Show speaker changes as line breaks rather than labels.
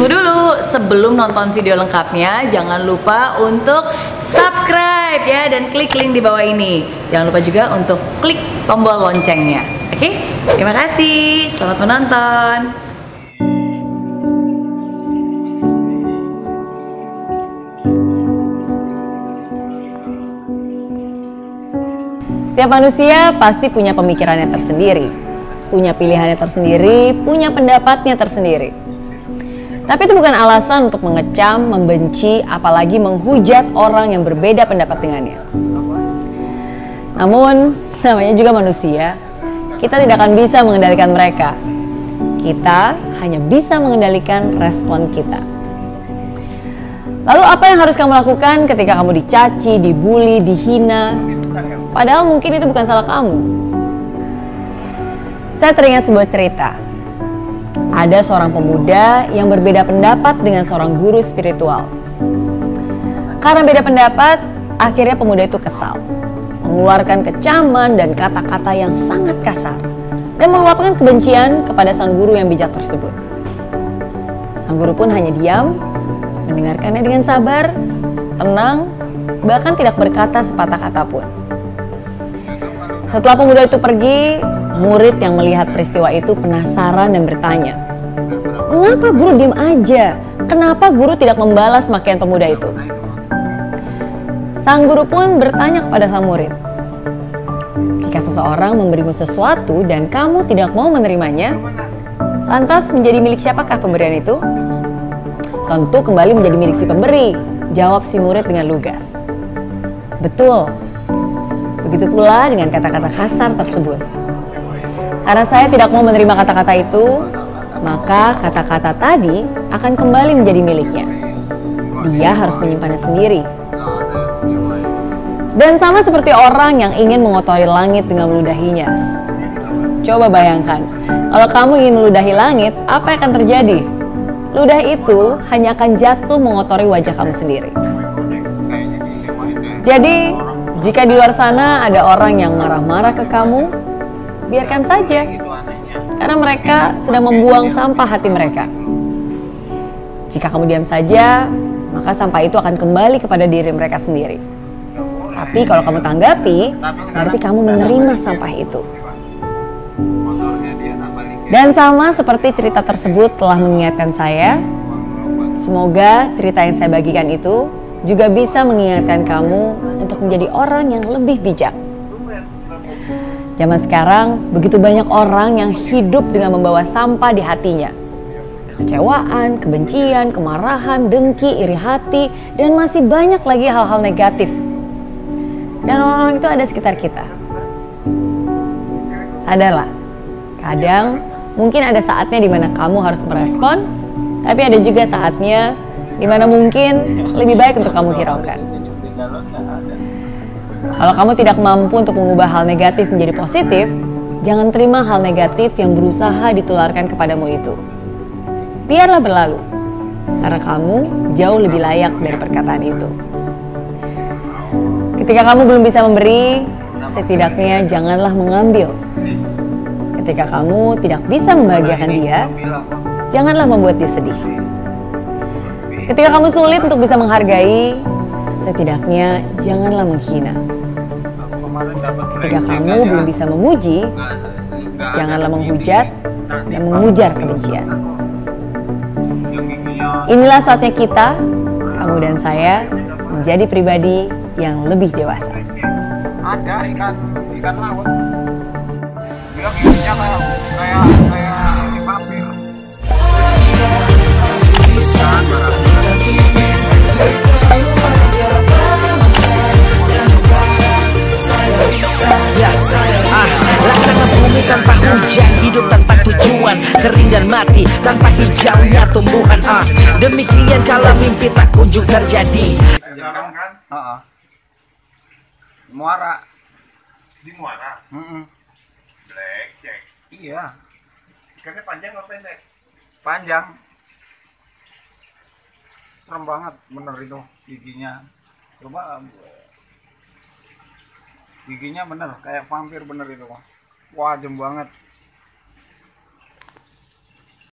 Tunggu dulu, sebelum nonton video lengkapnya, jangan lupa untuk subscribe ya dan klik link di bawah ini. Jangan lupa juga untuk klik tombol loncengnya. Oke? Terima kasih. Selamat menonton. Setiap manusia pasti punya pemikirannya tersendiri, punya pilihannya tersendiri, punya pendapatnya tersendiri. Tapi itu bukan alasan untuk mengecam, membenci, apalagi menghujat orang yang berbeda pendapat dengannya. Namun, namanya juga manusia, kita tidak akan bisa mengendalikan mereka. Kita hanya bisa mengendalikan respon kita. Lalu apa yang harus kamu lakukan ketika kamu dicaci, dibully, dihina? Padahal mungkin itu bukan salah kamu. Saya teringat sebuah cerita. Ada seorang pemuda yang berbeda pendapat dengan seorang guru spiritual. Karena beda pendapat, akhirnya pemuda itu kesal, mengeluarkan kecaman dan kata-kata yang sangat kasar, dan meluapkan kebencian kepada sang guru yang bijak tersebut. Sang guru pun hanya diam, mendengarkannya dengan sabar, tenang, bahkan tidak berkata sepatah kata pun. Setelah pemuda itu pergi, murid yang melihat peristiwa itu penasaran dan bertanya, "Mengapa guru diam aja? Kenapa guru tidak membalas makian pemuda itu?" Sang guru pun bertanya kepada sang murid, "Jika seseorang memberimu sesuatu dan kamu tidak mau menerimanya, lantas menjadi milik siapakah pemberian itu?" "Tentu kembali menjadi milik si pemberi," jawab si murid dengan lugas. "Betul. Begitu pula dengan kata-kata kasar tersebut. Karena saya tidak mau menerima kata-kata itu, maka kata-kata tadi akan kembali menjadi miliknya. Dia harus menyimpannya sendiri." Dan sama seperti orang yang ingin mengotori langit dengan meludahinya. Coba bayangkan, kalau kamu ingin meludahi langit, apa yang akan terjadi? Ludah itu hanya akan jatuh mengotori wajah kamu sendiri. Jadi, jika di luar sana ada orang yang marah-marah ke kamu, biarkan saja. Karena mereka sedang membuang sampah hati mereka. Jika kamu diam saja, maka sampah itu akan kembali kepada diri mereka sendiri. Tapi kalau kamu tanggapi, berarti kamu menerima sampah itu. Dan sama seperti cerita tersebut telah mengingatkan saya, semoga cerita yang saya bagikan itu juga bisa mengingatkan kamu untuk menjadi orang yang lebih bijak. Zaman sekarang, begitu banyak orang yang hidup dengan membawa sampah di hatinya. Kekecewaan, kebencian, kemarahan, dengki, iri hati, dan masih banyak lagi hal-hal negatif. Dan orang-orang itu ada sekitar kita. Sadarlah, kadang mungkin ada saatnya di mana kamu harus merespon, tapi ada juga saatnya di mana mungkin lebih baik untuk kamu hiraukan. Kalau kamu tidak mampu untuk mengubah hal negatif menjadi positif, jangan terima hal negatif yang berusaha ditularkan kepadamu itu. Biarlah berlalu, karena kamu jauh lebih layak dari perkataan itu. Ketika kamu belum bisa memberi, setidaknya janganlah mengambil. Ketika kamu tidak bisa membahagiakan dia, janganlah membuat dia sedih. Ketika kamu sulit untuk bisa menghargai, setidaknya janganlah menghina. Ketika kamu belum bisa memuji, janganlah menghujat dan mengujar kebencian. Inilah saatnya kita, kamu dan saya, menjadi pribadi yang lebih dewasa.
Ada ikan laut. Dia giginya kayak di vampir.
Laksana bumi tanpa hujan, hidup tanpa tujuan, kering dan mati tanpa hijaunya tumbuhan. Demikian kalau mimpi tak kunjung terjadi.
Kan? Muara.
Di Muara? Black Jack.
Iya.
Ikannya panjang atau pendek?
Panjang. Serem banget bener itu giginya. Coba giginya bener kayak vampir bener itu. Wah, jem banget.